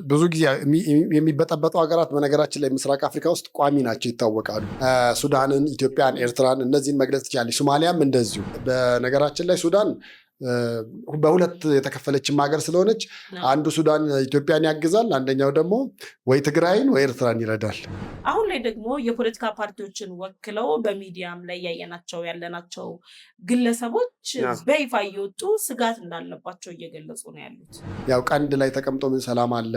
ብዙ ጊዜ የሚበጠበጡ ሀገራት በነገራችን ላይ ምስራቅ አፍሪካ ውስጥ ቋሚ ናቸው ይታወቃሉ። ሱዳንን፣ ኢትዮጵያን፣ ኤርትራን እነዚህን መግለጽ ትችላለች። ሶማሊያም እንደዚሁ። በነገራችን ላይ ሱዳን በሁለት የተከፈለችም ሀገር ስለሆነች አንዱ ሱዳን ኢትዮጵያን ያግዛል፣ አንደኛው ደግሞ ወይ ትግራይን ወይ ኤርትራን ይረዳል። አሁን ላይ ደግሞ የፖለቲካ ፓርቲዎችን ወክለው በሚዲያም ላይ ያለናቸው ግለሰቦች በይፋ እየወጡ ስጋት እንዳለባቸው እየገለጹ ነው ያሉት። ያው ቀንድ ላይ ተቀምጦ ምን ሰላም አለ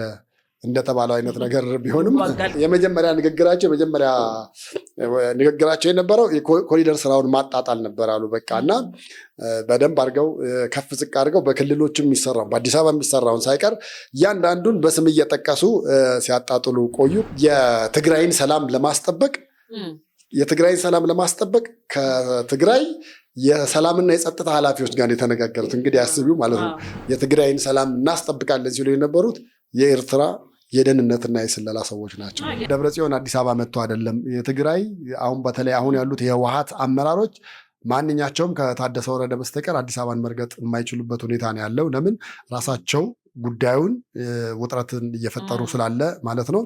እንደተባለው አይነት ነገር ቢሆንም የመጀመሪያ ንግግራቸው የነበረው ኮሪደር ስራውን ማጣጣል ነበር አሉ። በቃ እና በደንብ አድርገው ከፍ ዝቅ አድርገው በክልሎችም የሚሰራው በአዲስ አበባ የሚሰራውን ሳይቀር እያንዳንዱን በስም እየጠቀሱ ሲያጣጥሉ ቆዩ። የትግራይን ሰላም ለማስጠበቅ ከትግራይ የሰላምና የጸጥታ ኃላፊዎች ጋር የተነጋገሩት። እንግዲህ ያስቢው ማለት ነው። የትግራይን ሰላም እናስጠብቃለን ሲሉ የነበሩት የኤርትራ የደህንነትና የስለላ ሰዎች ናቸው። ደብረጽዮን አዲስ አበባ መጥቶ አይደለም። የትግራይ በተለይ አሁን ያሉት የህወሓት አመራሮች ማንኛቸውም ከታደሰ ወረደ በስተቀር አዲስ አበባን መርገጥ የማይችሉበት ሁኔታ ነው ያለው። ለምን? ራሳቸው ጉዳዩን ውጥረትን እየፈጠሩ ስላለ ማለት ነው።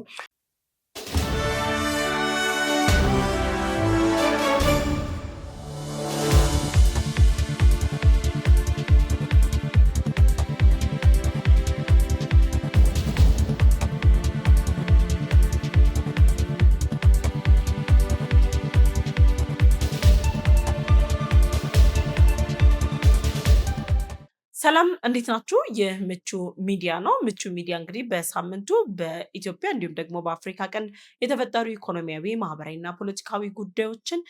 ሰላም እንዴት ናችሁ? ይህ ምቹ ሚዲያ ነው። ምቹ ሚዲያ እንግዲህ በሳምንቱ በኢትዮጵያ እንዲሁም ደግሞ በአፍሪካ ቀንድ የተፈጠሩ ኢኮኖሚያዊ፣ ማህበራዊና ፖለቲካዊ ጉዳዮችን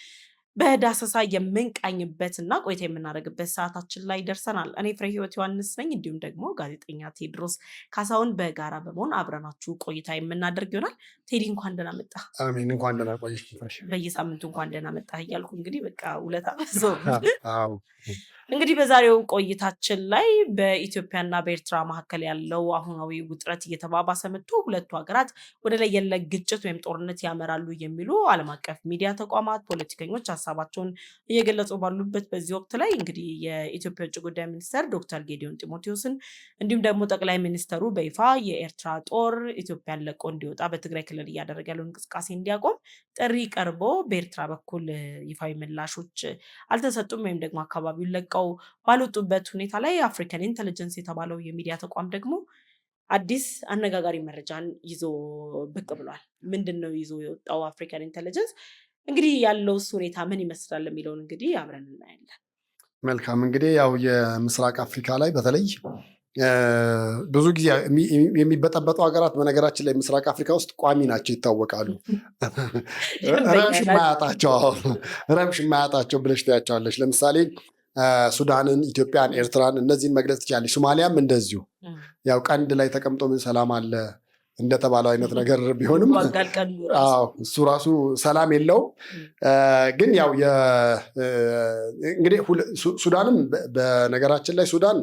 በዳሰሳ የምንቃኝበትና ቆይታ የምናደርግበት ሰዓታችን ላይ ደርሰናል። እኔ ፍሬ ህይወት ዮሐንስ ነኝ። እንዲሁም ደግሞ ጋዜጠኛ ቴድሮስ ካሳሁን በጋራ በመሆን አብረናችሁ ቆይታ የምናደርግ ይሆናል። ቴዲ እንኳን ደህና መጣ። አሜን። እንኳን ደህና ቆየሽ። በየሳምንቱ እንኳን ደህና መጣ እያልኩ እንግዲህ በቃ ውለታ እንግዲህ በዛሬው ቆይታችን ላይ በኢትዮጵያና በኤርትራ መካከል ያለው አሁናዊ ውጥረት እየተባባሰ መጥቶ ሁለቱ ሀገራት ወደ ለየለት ግጭት ወይም ጦርነት ያመራሉ የሚሉ ዓለም አቀፍ ሚዲያ ተቋማት፣ ፖለቲከኞች ሀሳባቸውን እየገለጹ ባሉበት በዚህ ወቅት ላይ እንግዲህ የኢትዮጵያ ውጭ ጉዳይ ሚኒስትር ዶክተር ጌዲዮን ጢሞቴዎስን እንዲሁም ደግሞ ጠቅላይ ሚኒስትሩ በይፋ የኤርትራ ጦር ኢትዮጵያን ለቆ እንዲወጣ በትግራይ ክልል እያደረገ ያለውን እንቅስቃሴ እንዲያቆም ጥሪ ቀርቦ በኤርትራ በኩል ይፋዊ ምላሾች አልተሰጡም ወይም ደግሞ አካባቢውን ለቀው ባልወጡበት ሁኔታ ላይ አፍሪካን ኢንተለጀንስ የተባለው የሚዲያ ተቋም ደግሞ አዲስ አነጋጋሪ መረጃን ይዞ ብቅ ብሏል። ምንድነው ይዞ የወጣው አፍሪካን ኢንተለጀንስ? እንግዲህ ያለው ሁኔታ ምን ይመስላል የሚለውን እንግዲህ አብረን እናያለን። መልካም። እንግዲህ ያው የምስራቅ አፍሪካ ላይ በተለይ ብዙ ጊዜ የሚበጠበጡ ሀገራት በነገራችን ላይ ምስራቅ አፍሪካ ውስጥ ቋሚ ናቸው ይታወቃሉ። ረብሽ ማያጣቸው ብለሽ ታያቸዋለች። ለምሳሌ ሱዳንን፣ ኢትዮጵያን፣ ኤርትራን እነዚህን መግለጽ ትችላለች። ሶማሊያም እንደዚሁ። ያው ቀንድ ላይ ተቀምጦ ምን ሰላም አለ እንደተባለው አይነት ነገር ቢሆንም እሱ ራሱ ሰላም የለውም። ግን ያው እንግዲህ ሱዳንም በነገራችን ላይ ሱዳን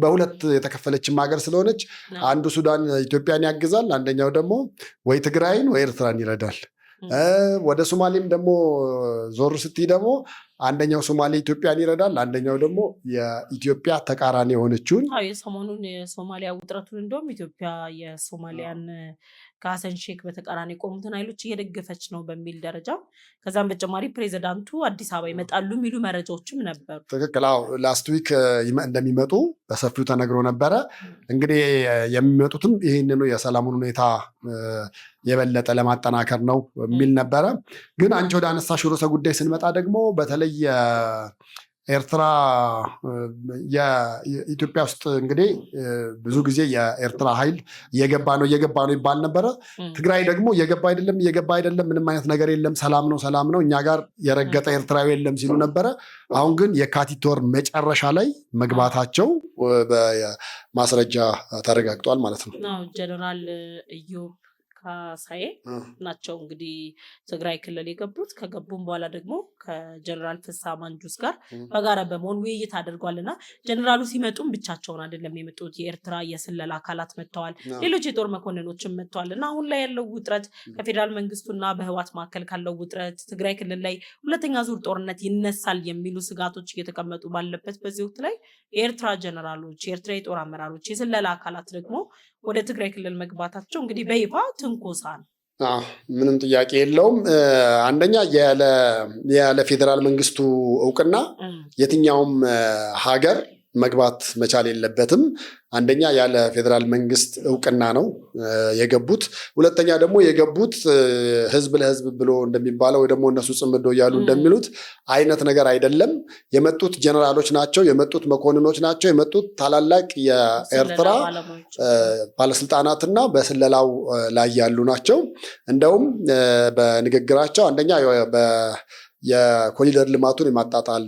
በሁለት የተከፈለችም ሀገር ስለሆነች አንዱ ሱዳን ኢትዮጵያን ያግዛል፣ አንደኛው ደግሞ ወይ ትግራይን ወይ ኤርትራን ይረዳል። ወደ ሶማሌም ደግሞ ዞር ስትይ ደግሞ አንደኛው ሶማሌ ኢትዮጵያን ይረዳል፣ አንደኛው ደግሞ የኢትዮጵያ ተቃራኒ የሆነችውን የሰሞኑን የሶማሊያ ውጥረቱን እንደውም ኢትዮጵያ የሶማሊያን ከሀሰን ሼክ በተቃራኒ የቆሙትን ኃይሎች እየደገፈች ነው በሚል ደረጃ፣ ከዛም በተጨማሪ ፕሬዚዳንቱ አዲስ አበባ ይመጣሉ የሚሉ መረጃዎችም ነበሩ። ትክክል። ላስት ዊክ እንደሚመጡ በሰፊው ተነግሮ ነበረ። እንግዲህ የሚመጡትም ይህንኑ የሰላሙን ሁኔታ የበለጠ ለማጠናከር ነው የሚል ነበረ። ግን አንቺ ወደ አነሳሽ ርዕሰ ጉዳይ ስንመጣ ደግሞ በተለይ ኤርትራ የኢትዮጵያ ውስጥ እንግዲህ ብዙ ጊዜ የኤርትራ ኃይል እየገባ ነው ይባል ነበረ። ትግራይ ደግሞ እየገባ አይደለም፣ ምንም አይነት ነገር የለም፣ ሰላም ነው፣ እኛ ጋር የረገጠ ኤርትራዊ የለም ሲሉ ነበረ። አሁን ግን የካቲት ወር መጨረሻ ላይ መግባታቸው በማስረጃ ተረጋግጧል ማለት ነው። ጀነራል ኢዮብ ካሳዬ ናቸው እንግዲህ ትግራይ ክልል የገቡት። ከገቡም በኋላ ደግሞ ከጀነራል ፍስሐ ማንጁስ ጋር በጋራ በመሆን ውይይት አድርጓልና ጀነራሉ ሲመጡም ብቻቸውን አይደለም የመጡት። የኤርትራ የስለላ አካላት መጥተዋል፣ ሌሎች የጦር መኮንኖችም መጥተዋልና አሁን ላይ ያለው ውጥረት ከፌዴራል መንግስቱና በህወሓት መካከል ካለው ውጥረት ትግራይ ክልል ላይ ሁለተኛ ዙር ጦርነት ይነሳል የሚሉ ስጋቶች እየተቀመጡ ባለበት በዚህ ወቅት ላይ የኤርትራ ጀነራሎች፣ የኤርትራ የጦር አመራሮች፣ የስለላ አካላት ደግሞ ወደ ትግራይ ክልል መግባታቸው እንግዲህ በይፋ ትንኮሳ ነው። ምንም ጥያቄ የለውም። አንደኛ ያለ ፌዴራል መንግስቱ እውቅና የትኛውም ሀገር መግባት መቻል የለበትም። አንደኛ ያለ ፌዴራል መንግስት እውቅና ነው የገቡት። ሁለተኛ ደግሞ የገቡት ህዝብ ለህዝብ ብሎ እንደሚባለው ወይ ደግሞ እነሱ ጽምዶ እያሉ እንደሚሉት አይነት ነገር አይደለም። የመጡት ጀነራሎች ናቸው፣ የመጡት መኮንኖች ናቸው፣ የመጡት ታላላቅ የኤርትራ ባለስልጣናትና በስለላው ላይ ያሉ ናቸው። እንደውም በንግግራቸው አንደኛ የኮሪደር ልማቱን የማጣጣል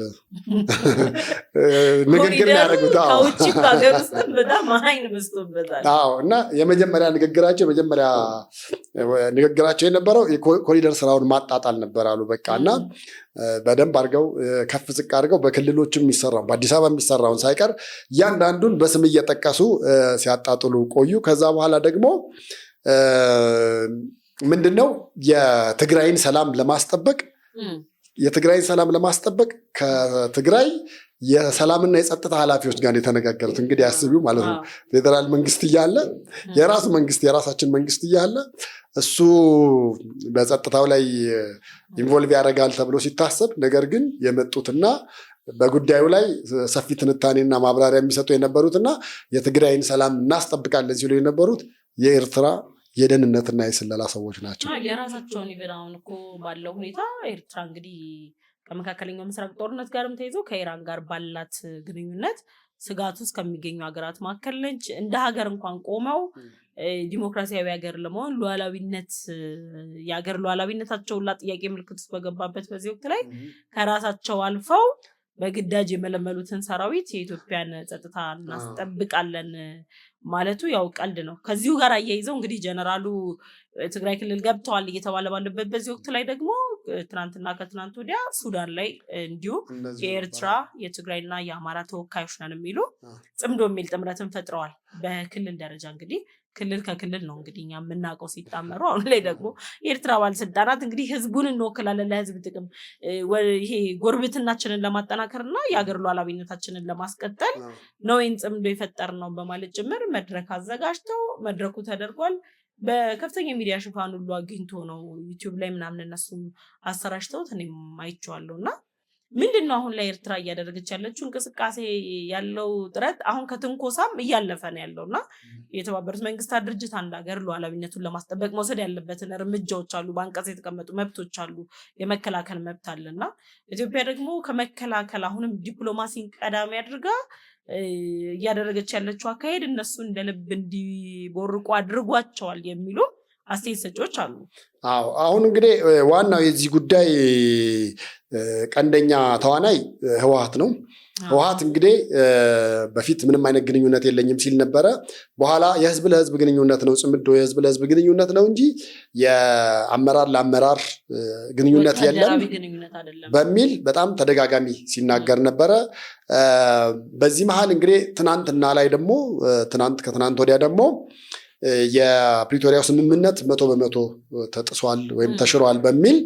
ንግግር ያደረጉት እና የመጀመሪያ ንግግራቸው የነበረው ኮሪደር ስራውን ማጣጣል ነበር አሉ። በቃ እና በደንብ አድርገው ከፍ ዝቅ አድርገው በክልሎችም የሚሰራው በአዲስ አበባ የሚሰራውን ሳይቀር እያንዳንዱን በስም እየጠቀሱ ሲያጣጥሉ ቆዩ። ከዛ በኋላ ደግሞ ምንድነው የትግራይን ሰላም ለማስጠበቅ ከትግራይ የሰላምና የጸጥታ ኃላፊዎች ጋር የተነጋገሩት። እንግዲህ አስቢው ማለት ነው። ፌዴራል መንግስት እያለ የራሳችን መንግስት እያለ እሱ በጸጥታው ላይ ኢንቮልቭ ያደርጋል ተብሎ ሲታሰብ፣ ነገር ግን የመጡትና በጉዳዩ ላይ ሰፊ ትንታኔና ማብራሪያ የሚሰጡ የነበሩትና የትግራይን ሰላም እናስጠብቃለን ሲሉ የነበሩት የኤርትራ የደህንነትና የስለላ ሰዎች ናቸው። የራሳቸውን ይበል። አሁን እኮ ባለው ሁኔታ ኤርትራ እንግዲህ ከመካከለኛው ምስራቅ ጦርነት ጋርም ተይዞ ከኢራን ጋር ባላት ግንኙነት ስጋት ውስጥ ከሚገኙ ሀገራት መካከል ነች። እንደ ሀገር እንኳን ቆመው ዲሞክራሲያዊ ሀገር ለመሆን የሀገር ሉዓላዊነታቸውን ጥያቄ ምልክት ውስጥ በገባበት በዚህ ወቅት ላይ ከራሳቸው አልፈው በግዳጅ የመለመሉትን ሰራዊት የኢትዮጵያን ጸጥታ እናስጠብቃለን ማለቱ ያው ቀልድ ነው። ከዚሁ ጋር አያይዘው እንግዲህ ጀነራሉ ትግራይ ክልል ገብተዋል እየተባለ ባለበት በዚህ ወቅት ላይ ደግሞ ትናንትና ከትናንት ወዲያ ሱዳን ላይ እንዲሁ የኤርትራ የትግራይና የአማራ ተወካዮች ነን የሚሉ ጽምዶ የሚል ጥምረትን ፈጥረዋል። በክልል ደረጃ እንግዲህ ክልል ከክልል ነው እንግዲህ እኛ የምናውቀው ሲጣመሩ። አሁን ላይ ደግሞ የኤርትራ ባለስልጣናት እንግዲህ ህዝቡን እንወክላለን ለህዝብ ጥቅም ይሄ ጎረቤትነታችንን ለማጠናከርና የሀገር ሉዓላዊነታችንን ለማስቀጠል ነው ይህን ጽምዶ የፈጠር ነው በማለት ጭምር መድረክ አዘጋጅተው መድረኩ ተደርጓል። በከፍተኛ ሚዲያ ሽፋን ሁሉ አግኝቶ ነው ዩቲዩብ ላይ ምናምን እነሱም አሰራጭተውት እኔም አይቼዋለሁ። እና ምንድን ነው አሁን ላይ ኤርትራ እያደረገች ያለችው እንቅስቃሴ ያለው ጥረት አሁን ከትንኮሳም እያለፈ ነው ያለው እና የተባበሩት መንግስታት ድርጅት አንድ ሀገር ሉዓላዊነቱን ለማስጠበቅ መውሰድ ያለበትን እርምጃዎች አሉ፣ በአንቀጽ የተቀመጡ መብቶች አሉ፣ የመከላከል መብት አለና ኢትዮጵያ ደግሞ ከመከላከል አሁንም ዲፕሎማሲን ቀዳሚ አድርጋ እያደረገች ያለችው አካሄድ እነሱ እንደ ልብ እንዲቦርቁ አድርጓቸዋል የሚሉ አስተያየት ሰጪዎች አሉ። አሁን እንግዲህ ዋናው የዚህ ጉዳይ ቀንደኛ ተዋናይ ህወሓት ነው። ህወሓት እንግዲህ በፊት ምንም አይነት ግንኙነት የለኝም ሲል ነበረ። በኋላ የህዝብ ለህዝብ ግንኙነት ነው፣ ጽምዶ የህዝብ ለህዝብ ግንኙነት ነው እንጂ የአመራር ለአመራር ግንኙነት የለም በሚል በጣም ተደጋጋሚ ሲናገር ነበረ። በዚህ መሀል እንግዲህ ትናንትና ላይ ደግሞ ከትናንት ወዲያ ደግሞ የፕሪቶሪያው ስምምነት 100% ተጥሷል ወይም ተሽሯል በሚል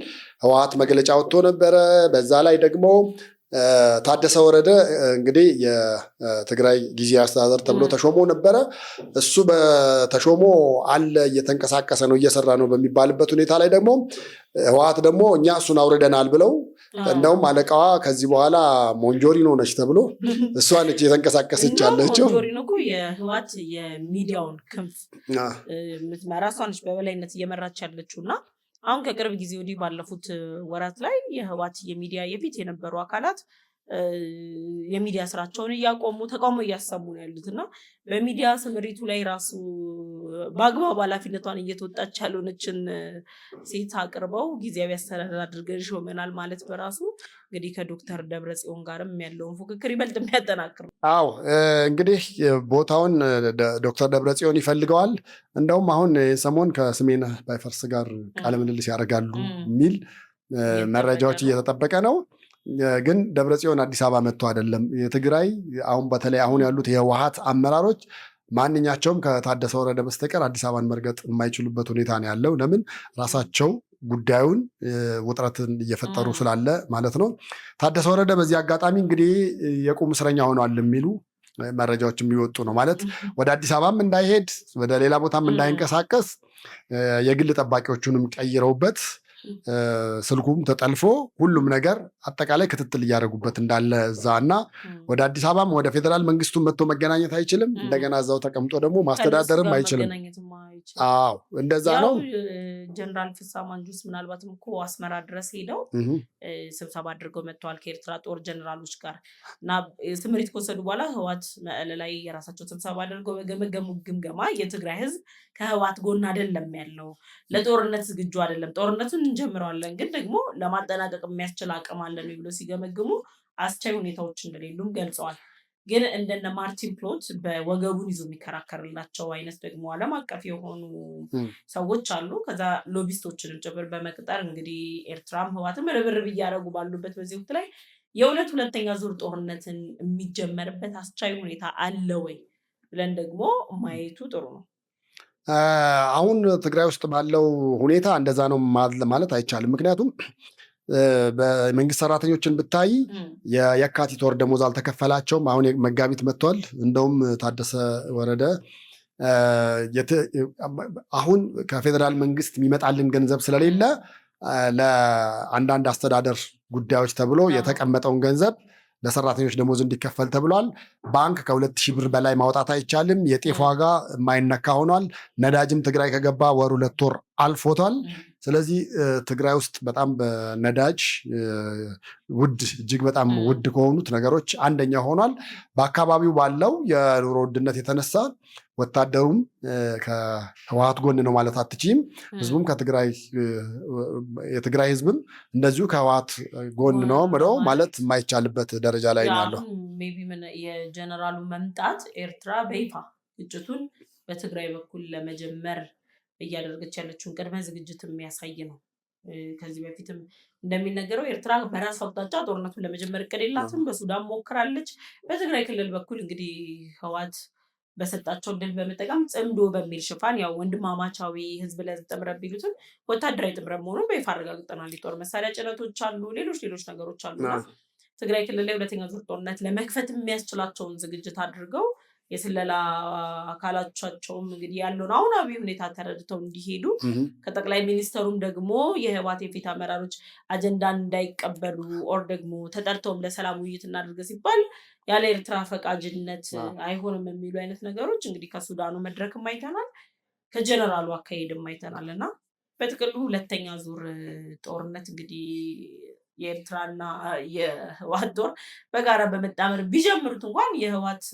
ህወሓት መግለጫ ወጥቶ ነበረ። በዛ ላይ ደግሞ ታደሰ ወረደ እንግዲህ የትግራይ ጊዜያዊ አስተዳደር ተብሎ ተሾሞ ነበረ። እሱ በተሾሞ አለ እየተንቀሳቀሰ ነው እየሰራ ነው በሚባልበት ሁኔታ ላይ ደግሞ ህወሓት ደግሞ እኛ እሱን አውርደናል ብለው እንደውም አለቃዋ ከዚህ በኋላ ሞንጆሪኖ ነች ተብሎ እሷ ነች እየተንቀሳቀሰች ያለችው። ሞንጆሪኖ እኮ የህወሓት የሚዲያውን ክንፍ የምትመራ እሷ ነች በበላይነት እየመራች ያለችው እና አሁን ከቅርብ ጊዜ ወዲህ ባለፉት ወራት ላይ የህወሓት የሚዲያ የፊት የነበሩ አካላት የሚዲያ ስራቸውን እያቆሙ ተቃውሞ እያሰሙ ነው ያሉት እና በሚዲያ ስምሪቱ ላይ ራሱ በአግባቡ ኃላፊነቷን እየተወጣች ያልሆነችን ሴት አቅርበው ጊዜያዊ አስተዳደር አድርገን ሾመናል ማለት በራሱ እንግዲህ ከዶክተር ደብረጽዮን ጋርም ያለውን ፉክክር ይበልጥ የሚያጠናክር ነው። አዎ እንግዲህ ቦታውን ዶክተር ደብረጽዮን ይፈልገዋል። እንደውም አሁን ሰሞን ከስሜነህ ባይፈርስ ጋር ቃለ ምልልስ ያደርጋሉ የሚል መረጃዎች እየተጠበቀ ነው። ግን ደብረጽዮን አዲስ አበባ መጥቶ አይደለም። የትግራይ አሁን በተለይ አሁን ያሉት የህወሓት አመራሮች ማንኛቸውም ከታደሰ ወረደ በስተቀር አዲስ አበባን መርገጥ የማይችሉበት ሁኔታ ነው ያለው። ለምን? ራሳቸው ጉዳዩን ውጥረትን እየፈጠሩ ስላለ ማለት ነው። ታደሰ ወረደ በዚህ አጋጣሚ እንግዲህ የቁም እስረኛ ሆኗል የሚሉ መረጃዎች የሚወጡ ነው። ማለት ወደ አዲስ አበባም እንዳይሄድ ወደ ሌላ ቦታም እንዳይንቀሳቀስ የግል ጠባቂዎቹንም ቀይረውበት ስልኩም ተጠልፎ ሁሉም ነገር አጠቃላይ ክትትል እያደረጉበት እንዳለ እዛ እና ወደ አዲስ አበባም ወደ ፌዴራል መንግስቱን መጥቶ መገናኘት አይችልም። እንደገና እዛው ተቀምጦ ደግሞ ማስተዳደርም አይችልም። አዎ እንደዛ ነው። ጀነራል ፍስሐ ማንጁስ ምናልባትም እኮ አስመራ ድረስ ሄደው ስብሰባ አድርገው መጥተዋል ከኤርትራ ጦር ጀነራሎች ጋር እና ስምሪት ከወሰዱ በኋላ ህወሓት መቀለ ላይ የራሳቸው ስብሰባ አድርገው በገመገሙ ግምገማ የትግራይ ህዝብ ከህወሓት ጎን አይደለም ያለው፣ ለጦርነት ዝግጁ አይደለም፣ ጦርነቱን እንጀምረዋለን ግን ደግሞ ለማጠናቀቅ የሚያስችል አቅም አለን ብሎ ሲገመግሙ አስቻይ ሁኔታዎች እንደሌሉም ገልጸዋል። ግን እንደነ ማርቲን ፕሎት በወገቡን ይዞ የሚከራከርላቸው አይነት ደግሞ ዓለም አቀፍ የሆኑ ሰዎች አሉ። ከዛ ሎቢስቶችንም ጭምር በመቅጠር እንግዲህ ኤርትራም ህወሓትም ርብርብ እያደረጉ ባሉበት በዚህ ወቅት ላይ ሁለተኛ ዙር ጦርነትን የሚጀመርበት አስቻይ ሁኔታ አለ ወይ ብለን ደግሞ ማየቱ ጥሩ ነው። አሁን ትግራይ ውስጥ ባለው ሁኔታ እንደዛ ነው ማለት አይቻልም። ምክንያቱም በመንግስት ሰራተኞችን ብታይ የካቲት ወር ደሞዝ አልተከፈላቸውም። አሁን መጋቢት መጥቷል። እንደውም ታደሰ ወረደ አሁን ከፌዴራል መንግስት የሚመጣልን ገንዘብ ስለሌለ ለአንዳንድ አስተዳደር ጉዳዮች ተብሎ የተቀመጠውን ገንዘብ ለሰራተኞች ደሞዝ እንዲከፈል ተብሏል። ባንክ ከ2000 ብር በላይ ማውጣት አይቻልም። የጤፍ ዋጋ የማይነካ ሆኗል። ነዳጅም ትግራይ ከገባ ወር 2 ወር አልፎታል። ስለዚህ ትግራይ ውስጥ በጣም በነዳጅ እጅግ በጣም ውድ ከሆኑት ነገሮች አንደኛ ሆኗል። በአካባቢው ባለው የኑሮ ውድነት የተነሳ ወታደሩም ከህወሓት ጎን ነው ማለት አትችይም። ህዝቡም የትግራይ ህዝብም እንደዚሁ ከህወሓት ጎን ነው ምለው ማለት የማይቻልበት ደረጃ ላይ ነው ያለው። የጀነራሉ መምጣት ኤርትራ በይፋ ግጭቱን በትግራይ በኩል ለመጀመር እያደረገች ያለችውን ቅድመ ዝግጅት የሚያሳይ ነው። ከዚህ በፊትም እንደሚነገረው ኤርትራ በራስ አቅጣጫ ጦርነቱን ለመጀመር እቅድ የላትም። በሱዳን ሞክራለች። በትግራይ ክልል በኩል እንግዲህ ህወሓት በሰጣቸው ድል በመጠቀም ጽምዶ በሚል ሽፋን ያው ወንድማማቻዊ ህዝብ ለህዝብ ጥምረት ቢሉትም ወታደራዊ ጥምረት መሆኑን በይፋ አረጋግጠናል። የጦር መሳሪያ ጭነቶች አሉ፣ ሌሎች ነገሮች አሉና ትግራይ ክልል ላይ ሁለተኛ ዙር ጦርነት ለመክፈት የሚያስችላቸውን ዝግጅት አድርገው የስለላ አካላቻቸውም እንግዲህ ያለውን አሁናዊ ሁኔታ ተረድተው እንዲሄዱ ከጠቅላይ ሚኒስተሩም ደግሞ የህወሓት የፊት አመራሮች አጀንዳን እንዳይቀበሉ ኦር ደግሞ ተጠርተውም ለሰላም ውይይት እናድርግ ሲባል ያለ ኤርትራ ፈቃጅነት አይሆንም የሚሉ አይነት ነገሮች እንግዲህ ከሱዳኑ መድረክም አይተናል፣ ከጀነራሉ አካሄድም አይተናል እና በጥቅሉ ሁለተኛ ዙር ጦርነት እንግዲህ የኤርትራና የህወሓት ጦር በጋራ በመጣመር ቢጀምሩት እንኳን የህወሓት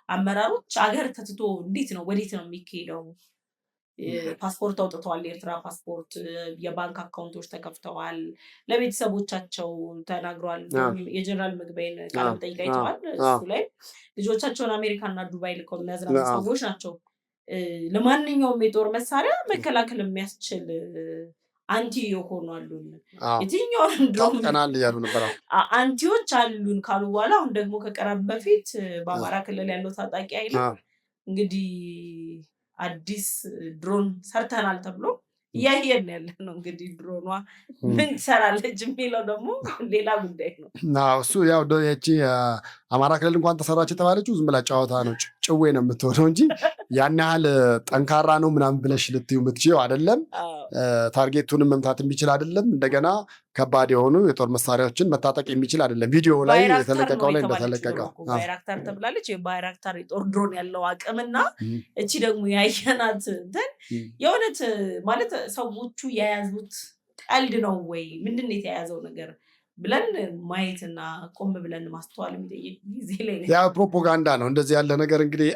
አመራሮች አገር ተትቶ እንዴት ነው ወዴት ነው የሚካሄደው? ፓስፖርት አውጥተዋል። የኤርትራ ፓስፖርት፣ የባንክ አካውንቶች ተከፍተዋል፣ ለቤተሰቦቻቸው ተናግሯል። የጀነራል ምግበይን ቃለ መጠይቅ አይተዋል። እሱ ላይ ልጆቻቸውን አሜሪካና ዱባይ ልከው የሚያዝናኑ ሰዎች ናቸው። ለማንኛውም የጦር መሳሪያ መከላከል የሚያስችል አንቲ የሆኑ አሉን፣ የትኛውን ቀናል እያሉ ነበር። አንቲዎች አሉን ካሉ በኋላ አሁን ደግሞ ከቀረብ በፊት በአማራ ክልል ያለው ታጣቂ ኃይል እንግዲህ አዲስ ድሮን ሰርተናል ተብሎ እያየን ያለ ነው። እንግዲህ ድሮኗ ምን ትሰራለች የሚለው ደግሞ ሌላ ጉዳይ ነው። እሱ ያው አማራ ክልል እንኳን ተሰራች የተባለችው ዝም ብላ ጨዋታ ነው፣ ጭዌ ነው የምትሆነው እንጂ ያን ያህል ጠንካራ ነው ምናምን ብለሽ ልትዩ የምትችይው አይደለም። ታርጌቱንም መምታት የሚችል አይደለም። እንደገና ከባድ የሆኑ የጦር መሳሪያዎችን መታጠቅ የሚችል አይደለም። ቪዲዮ ላይ የተለቀቀው ላይ እንደተለቀቀው ባይራክታር ተብላለች። የባይራክታር የጦር ድሮን ያለው አቅምና እቺ ደግሞ ያየናት እንትን የእውነት ማለት ሰዎቹ የያዙት ቀልድ ነው ወይ ምንድን ነው የተያዘው ነገር ብለን ማየትና ቆም ብለን ማስተዋል የሚጠይቅ ጊዜ ላይ ነው። ያ ፕሮፓጋንዳ ነው። እንደዚህ ያለ ነገር እንግዲህ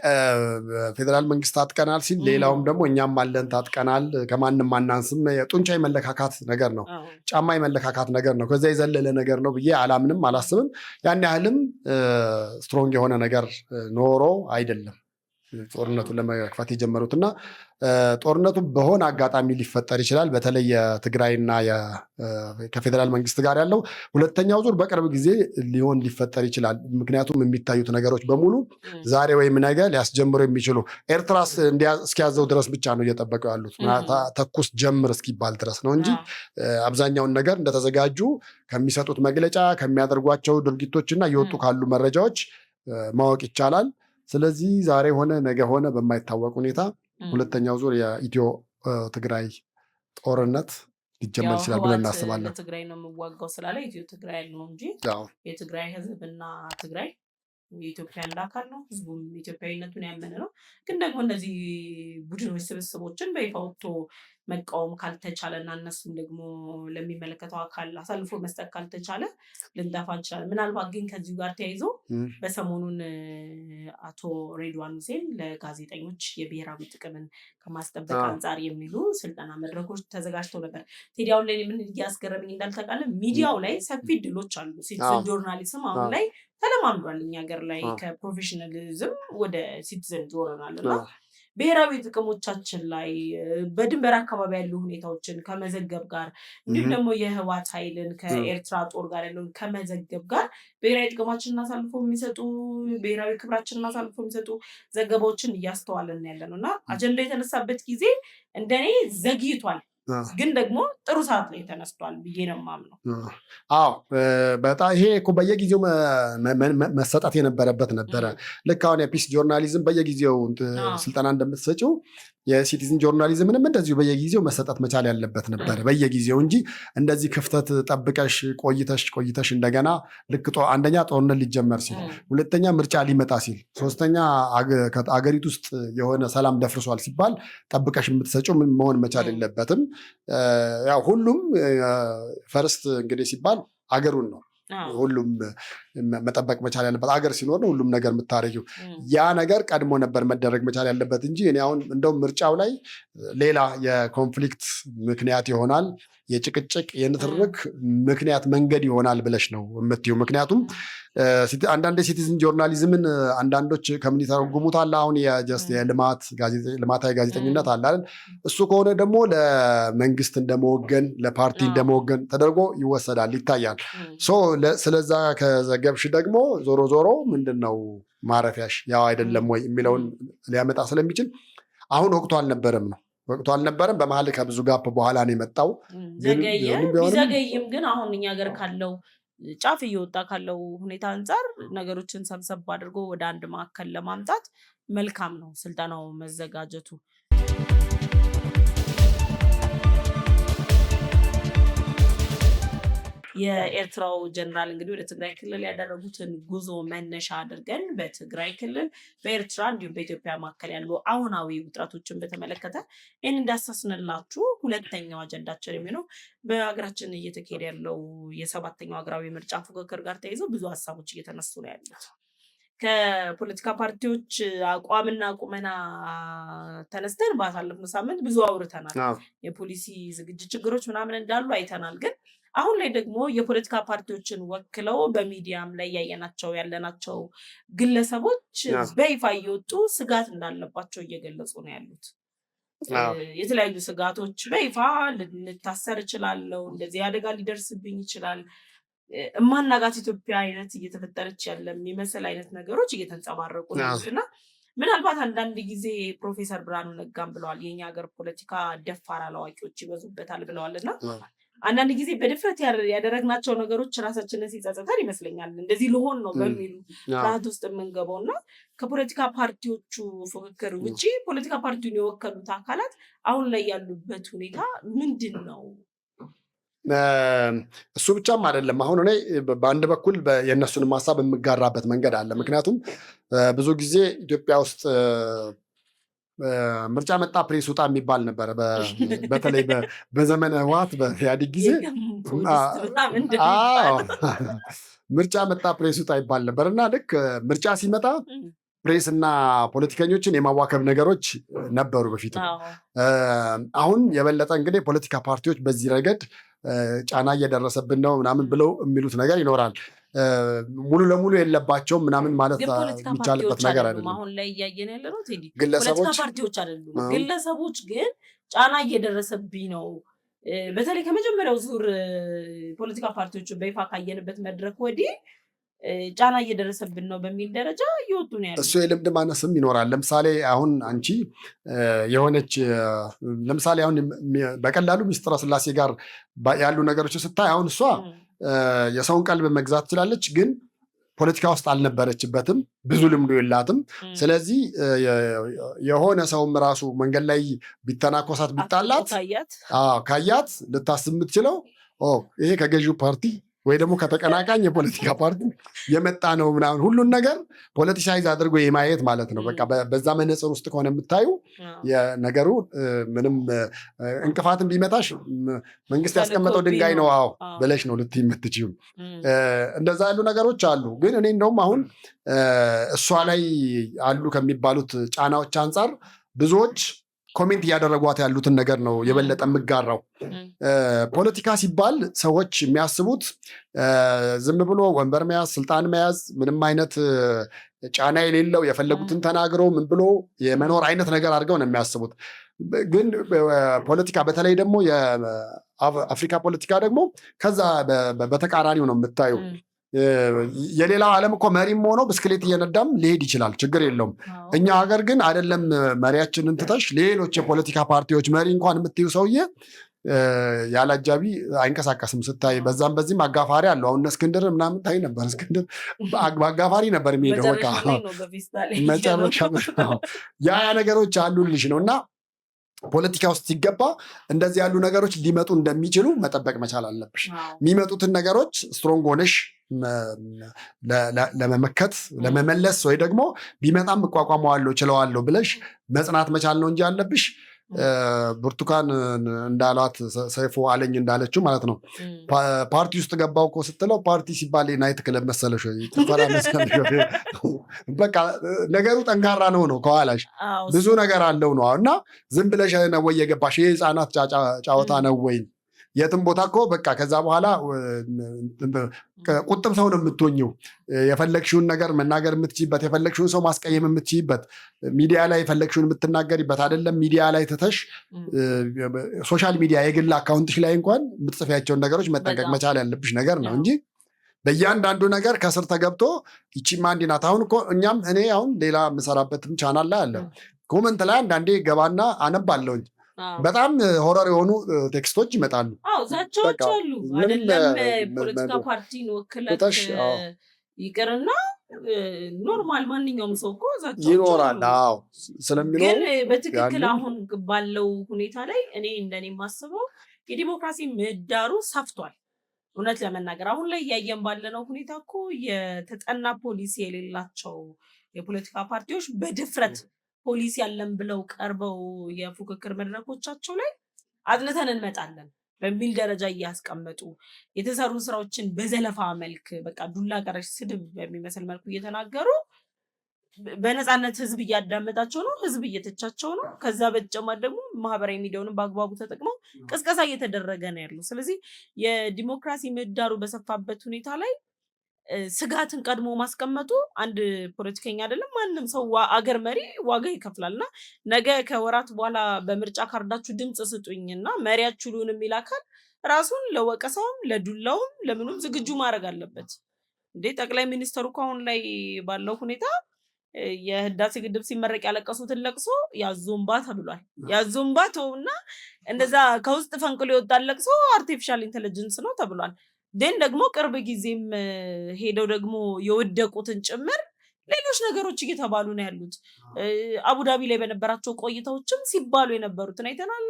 ፌዴራል መንግስት ታጥቀናል ሲል ሌላውም ደግሞ እኛም አለን ታጥቀናል፣ ከማንም አናንስም፣ ጡንቻ የመለካካት ነገር ነው፣ ጫማ የመለካካት ነገር ነው። ከዛ የዘለለ ነገር ነው ብዬ አላምንም፣ አላስብም። ያን ያህልም ስትሮንግ የሆነ ነገር ኖሮ አይደለም ጦርነቱን ለመክፈት የጀመሩትና ጦርነቱ በሆነ አጋጣሚ ሊፈጠር ይችላል። በተለይ የትግራይና ከፌዴራል መንግስት ጋር ያለው ሁለተኛው ዙር በቅርብ ጊዜ ሊፈጠር ይችላል። ምክንያቱም የሚታዩት ነገሮች በሙሉ ዛሬ ወይም ነገ ሊያስጀምሩ የሚችሉ ኤርትራ እስኪያዘው ድረስ ብቻ ነው እየጠበቀው ያሉት ተኩስ ጀምር እስኪባል ድረስ ነው እንጂ አብዛኛውን ነገር እንደተዘጋጁ ከሚሰጡት መግለጫ ከሚያደርጓቸው ድርጊቶችና እየወጡ ካሉ መረጃዎች ማወቅ ይቻላል። ስለዚህ ዛሬ ሆነ ነገ ሆነ በማይታወቅ ሁኔታ ሁለተኛው ዙር የኢትዮ ትግራይ ጦርነት ሊጀመር ይችላል ብለን እናስባለን። ትግራይ ነው የምዋጋው ስላለ ኢትዮ ትግራይ ነው እንጂ የትግራይ ህዝብና ትግራይ የኢትዮጵያ አንድ አካል ነው። ህዝቡም ኢትዮጵያዊነቱን ያመነ ነው። ግን ደግሞ እነዚህ ቡድኖች ስብስቦችን በይፋ ወጥቶ መቃወም ካልተቻለ እና እነሱም ደግሞ ለሚመለከተው አካል አሳልፎ መስጠት ካልተቻለ ልንጠፋ እንችላለን። ምናልባት ግን ከዚሁ ጋር ተያይዞ በሰሞኑን አቶ ሬድዋን ሁሴን ለጋዜጠኞች የብሔራዊ ጥቅምን ከማስጠበቅ አንጻር የሚሉ ስልጠና መድረኮች ተዘጋጅተው ነበር። ቴዲያውን ላይ ምን እያስገረመኝ እንዳልተቃለ ሚዲያው ላይ ሰፊ ድሎች አሉ። ሲቲዝን ጆርናሊዝም አሁን ላይ ተለማምዷል። እኛ ሀገር ላይ ከፕሮፌሽናሊዝም ወደ ሲቲዝን ጆርናል እና ብሔራዊ ጥቅሞቻችን ላይ በድንበር አካባቢ ያሉ ሁኔታዎችን ከመዘገብ ጋር እንዲሁም ደግሞ የህወሓት ኃይልን ከኤርትራ ጦር ጋር ያለውን ከመዘገብ ጋር ብሔራዊ ጥቅማችንን አሳልፎ የሚሰጡ ብሔራዊ ክብራችንን አሳልፎ የሚሰጡ ዘገባዎችን እያስተዋልን ያለ ነው እና አጀንዳ የተነሳበት ጊዜ እንደኔ ዘግይቷል፣ ግን ደግሞ ጥሩ ሰዓት ላይ ተነስቷል ብዬ ነው የማምነው። አዎ በጣም ይሄ እኮ በየጊዜው መሰጠት የነበረበት ነበረ። ልክ አሁን የፒስ ጆርናሊዝም በየጊዜው ስልጠና እንደምትሰጪው የሲቲዝን ጆርናሊዝምንም እንደዚሁ በየጊዜው መሰጠት መቻል ያለበት ነበረ በየጊዜው እንጂ እንደዚህ ክፍተት ጠብቀሽ ቆይተሽ እንደገና ልክ አንደኛ ጦርነት ሊጀመር ሲል፣ ሁለተኛ ምርጫ ሊመጣ ሲል፣ ሶስተኛ አገሪቱ ውስጥ የሆነ ሰላም ደፍርሷል ሲባል ጠብቀሽ የምትሰጪው መሆን መቻል የለበትም። ያው ሁሉም ፈርስት እንግዲህ ሲባል አገሩን ነው ሁሉም መጠበቅ መቻል ያለበት። አገር ሲኖር ነው ሁሉም ነገር የምታረጊው። ያ ነገር ቀድሞ ነበር መደረግ መቻል ያለበት እንጂ እኔ አሁን እንደውም ምርጫው ላይ ሌላ የኮንፍሊክት ምክንያት ይሆናል፣ የጭቅጭቅ የንትርክ ምክንያት መንገድ ይሆናል ብለሽ ነው የምትይው። ምክንያቱም አንዳንድ ሲቲዝን ጆርናሊዝምን አንዳንዶች ከምን ይተረጉሙታል፣ አሁን ልማታዊ ጋዜጠኝነት አለ አይደል? እሱ ከሆነ ደግሞ ለመንግስት እንደመወገን ለፓርቲ እንደመወገን ተደርጎ ይወሰዳል፣ ይታያል። ስለዛ ከዘገብሽ ደግሞ ዞሮ ዞሮ ምንድን ነው ማረፊያሽ ያው አይደለም ወይ የሚለውን ሊያመጣ ስለሚችል አሁን ወቅቱ አልነበረም ነው ወቅቱ አልነበረም። በመሀል ከብዙ ጋፕ በኋላ ነው የመጣው። ቢዘገይም ግን አሁን እኛ ሀገር ካለው ጫፍ እየወጣ ካለው ሁኔታ አንጻር ነገሮችን ሰብሰብ አድርጎ ወደ አንድ ማዕከል ለማምጣት መልካም ነው ስልጠናው መዘጋጀቱ። የኤርትራው ጀነራል እንግዲህ ወደ ትግራይ ክልል ያደረጉትን ጉዞ መነሻ አድርገን በትግራይ ክልል በኤርትራ እንዲሁም በኢትዮጵያ መካከል ያሉ አሁናዊ ውጥረቶችን በተመለከተ ይህን እንዳሳስንላችሁ ሁለተኛው አጀንዳችን የሚሆነው በሀገራችን እየተካሄደ ያለው የ7ኛው ሀገራዊ ምርጫ ፉክክር ጋር ተይዘው ብዙ ሀሳቦች እየተነሱ ነው ያሉት። ከፖለቲካ ፓርቲዎች አቋምና ቁመና ተነስተን ባሳለፍነው ሳምንት ብዙ አውርተናል። የፖሊሲ ዝግጅት ችግሮች ምናምን እንዳሉ አይተናል። ግን አሁን ላይ ደግሞ የፖለቲካ ፓርቲዎችን ወክለው በሚዲያም ላይ ያለናቸው ግለሰቦች በይፋ እየወጡ ስጋት እንዳለባቸው እየገለጹ ነው ያሉት። የተለያዩ ስጋቶች በይፋ ልታሰር እችላለሁ፣ እንደዚህ አደጋ ሊደርስብኝ ይችላል፣ እማናጋት ኢትዮጵያ አይነት እየተፈጠረች ያለ የሚመስል አይነት ነገሮች እየተንጸባረቁ ነው እና ምናልባት አንዳንድ ጊዜ ፕሮፌሰር ብርሃኑ ነጋም ብለዋል የኛ ሀገር ፖለቲካ ደፋር አላዋቂዎች ይበዙበታል ብለዋል እና አንዳንድ ጊዜ በድፍረት ያደረግናቸው ነገሮች ራሳችንን ሲጸጸተን ይመስለኛል እንደዚህ ልሆን ነው በሚሉ ፍርሃት ውስጥ የምንገባው እና ከፖለቲካ ፓርቲዎቹ ፉክክር ውጭ ፖለቲካ ፓርቲውን የወከሉት አካላት አሁን ላይ ያሉበት ሁኔታ ምንድን ነው? እሱ ብቻም አይደለም። አሁን እኔ በአንድ በኩል የእነሱንም ሀሳብ የምጋራበት መንገድ አለ። ምክንያቱም ብዙ ጊዜ ኢትዮጵያ ውስጥ ምርጫ መጣ ፕሬስ ውጣ የሚባል ነበረ። በተለይ በዘመነ ህወሓት በኢህአዴግ ጊዜ ምርጫ መጣ ፕሬስ ውጣ ይባል ነበር እና ልክ ምርጫ ሲመጣ ፕሬስ እና ፖለቲከኞችን የማዋከብ ነገሮች ነበሩ በፊት። አሁን የበለጠ እንግዲህ ፖለቲካ ፓርቲዎች በዚህ ረገድ ጫና እየደረሰብን ነው ምናምን ብለው የሚሉት ነገር ይኖራል። ሙሉ ለሙሉ የለባቸውም ምናምን ማለት የሚቻልበት ነገር አይደለም። አሁን ላይ እያየን ያለ ነው ቴዲ፣ ግለሰቦች ፖለቲካ ፓርቲዎች አይደሉም። ግለሰቦች ግን ጫና እየደረሰብኝ ነው፣ በተለይ ከመጀመሪያው ዙር ፖለቲካ ፓርቲዎችን በይፋ ካየንበት መድረክ ወዲህ ጫና እየደረሰብን ነው በሚል ደረጃ እየወጡ ነው ያሉት። እሱ የልምድ ማነስም ይኖራል። ለምሳሌ አሁን አንቺ የሆነች ለምሳሌ አሁን በቀላሉ ሚስጥረ ስላሴ ጋር ያሉ ነገሮች ስታይ አሁን እሷ የሰውን ቀልብ መግዛት ትችላለች፣ ግን ፖለቲካ ውስጥ አልነበረችበትም፣ ብዙ ልምዱ የላትም። ስለዚህ የሆነ ሰውም ራሱ መንገድ ላይ ቢተናኮሳት ቢጣላት ካያት ልታስብ የምትችለው ይሄ ከገዢው ፓርቲ ወይ ደግሞ ከተቀናቃኝ የፖለቲካ ፓርቲ የመጣ ነው ምናምን ሁሉን ነገር ፖለቲሳይዝ አድርጎ የማየት ማለት ነው። በቃ በዛ መነጽር ውስጥ ከሆነ የምታዩ የነገሩ ምንም እንቅፋትን ቢመታሽ መንግስት ያስቀመጠው ድንጋይ ነው ብለሽ ነው ልትይ የምትችይው። እንደዛ ያሉ ነገሮች አሉ። ግን እኔ እንደውም አሁን እሷ ላይ አሉ ከሚባሉት ጫናዎች አንጻር ብዙዎች ኮሜንት እያደረጓት ያሉትን ነገር ነው የበለጠ የምጋራው። ፖለቲካ ሲባል ሰዎች የሚያስቡት ዝም ብሎ ወንበር መያዝ፣ ስልጣን መያዝ፣ ምንም አይነት ጫና የሌለው የፈለጉትን ተናግረው ምን ብሎ የመኖር አይነት ነገር አድርገው ነው የሚያስቡት። ግን ፖለቲካ በተለይ ደግሞ የአፍሪካ ፖለቲካ ደግሞ ከዛ በተቃራኒው ነው የምታዩ። የሌላው ዓለም እኮ መሪም ሆኖ ብስክሌት እየነዳም ሊሄድ ይችላል፣ ችግር የለውም። እኛ ሀገር ግን አይደለም። መሪያችንን ትተሽ ሌሎች የፖለቲካ ፓርቲዎች መሪ እንኳን የምትዩ ሰውዬ ያለ አጃቢ አይንቀሳቀስም ስታይ። በዛም በዚህም አጋፋሪ አለው። አሁን እስክንድር ምናምን ታይ ነበር። እስክንድር በአጋፋሪ ነበር የሚሄደው። በቃ መጨረሻ ያ ነገሮች አሉልሽ ነው። እና ፖለቲካ ውስጥ ሲገባ እንደዚህ ያሉ ነገሮች ሊመጡ እንደሚችሉ መጠበቅ መቻል አለብሽ። የሚመጡትን ነገሮች ስትሮንግ ሆነሽ ለመመከት ለመመለስ፣ ወይ ደግሞ ቢመጣም እቋቋመዋለሁ ችለዋለሁ ብለሽ መጽናት መቻል ነው እንጂ ያለብሽ ብርቱካን እንዳሏት ሰይፎ አለኝ እንዳለችው ማለት ነው። ፓርቲ ውስጥ ገባው እኮ ስትለው ፓርቲ ሲባል ናይት ክለብ መሰለሽ ወይ ጭፈራ መሰለሽ? በቃ ነገሩ ጠንካራ ነው ከኋላሽ ብዙ ነገር አለው ነው። እና ዝም ብለሽ ነው ወይ የገባሽ? የህፃናት ጫወታ ነው ወይ? የትም ቦታ እኮ በቃ ከዛ በኋላ ቁጥብ ሰው ነው የምትሆኝው። የፈለግሽውን ነገር መናገር የምትችይበት፣ የፈለግሽውን ሰው ማስቀየም የምትችይበት፣ ሚዲያ ላይ የፈለግሽውን የምትናገሪበት አይደለም። ሚዲያ ላይ ትተሽ ሶሻል ሚዲያ የግል አካውንትሽ ላይ እንኳን የምትጽፊያቸውን ነገሮች መጠንቀቅ መቻል ያለብሽ ነገር ነው እንጂ በእያንዳንዱ ነገር ከስር ተገብቶ ይቺማ እንዲህ ናት። አሁን እኮ እኔ አሁን ሌላ የምሰራበትም ቻናል ላይ አለ። ኮመንት ላይ አንዳንዴ ገባና አነባለሁኝ። በጣም ሆረር የሆኑ ቴክስቶች ይመጣሉ። ዛቻዎች አሉ። አይደለም ፖለቲካ ፓርቲን ወክለህ ይቅርና ኖርማል ማንኛውም ሰው እኮ ዛቻዎች ይኖራል። ስለሚኖር ግን በትክክል አሁን ባለው ሁኔታ ላይ እኔ እንደኔ የማስበው የዲሞክራሲ ምህዳሩ ሰፍቷል። እውነት ለመናገር አሁን ላይ እያየን ባለነው ሁኔታ እኮ የተጠና ፖሊሲ የሌላቸው የፖለቲካ ፓርቲዎች በድፍረት ፖሊሲ ያለን ብለው ቀርበው የፉክክር መድረኮቻቸው ላይ አጥንተን እንመጣለን በሚል ደረጃ እያስቀመጡ የተሰሩ ስራዎችን በዘለፋ መልክ በቃ ዱላ ቀረሽ ስድብ በሚመስል መልኩ እየተናገሩ በነፃነት ህዝብ እያዳመጣቸው ነው፣ ህዝብ እየተቻቸው ነው። ከዛ በተጨማሪ ደግሞ ማህበራዊ ሚዲያውንም በአግባቡ ተጠቅመው ቅስቀሳ እየተደረገ ነው ያለው። ስለዚህ የዲሞክራሲ ምህዳሩ በሰፋበት ሁኔታ ላይ ስጋትን ቀድሞ ማስቀመጡ አንድ ፖለቲከኛ አይደለም ማንም ሰው አገር መሪ ዋጋ ይከፍላልና ነገ ከወራት በኋላ በምርጫ ካርዳችሁ ድምጽ ስጡኝና መሪያችሁ ልሁን የሚል አካል ራሱን ለወቀሳውም ለዱላውም ለምኑም ዝግጁ ማድረግ አለበት። እንዴ ጠቅላይ ሚኒስትሩ አሁን ላይ ባለው ሁኔታ የህዳሴ ግድብ ሲመረቅ ያለቀሱትን ለቅሶ ያዞምባ ተብሏል። ያዞምባ ተውና እንደዛ ከውስጥ ፈንቅሎ የወጣ ለቅሶ አርቲፊሻል ኢንተለጀንስ ነው ተብሏል። ግን ደግሞ ቅርብ ጊዜም ሄደው ደግሞ የወደቁትን ጭምር ሌሎች ነገሮች እየተባሉ ነው ያሉት። አቡዳቢ ላይ በነበራቸው ቆይታዎችም ሲባሉ የነበሩትን አይተናል።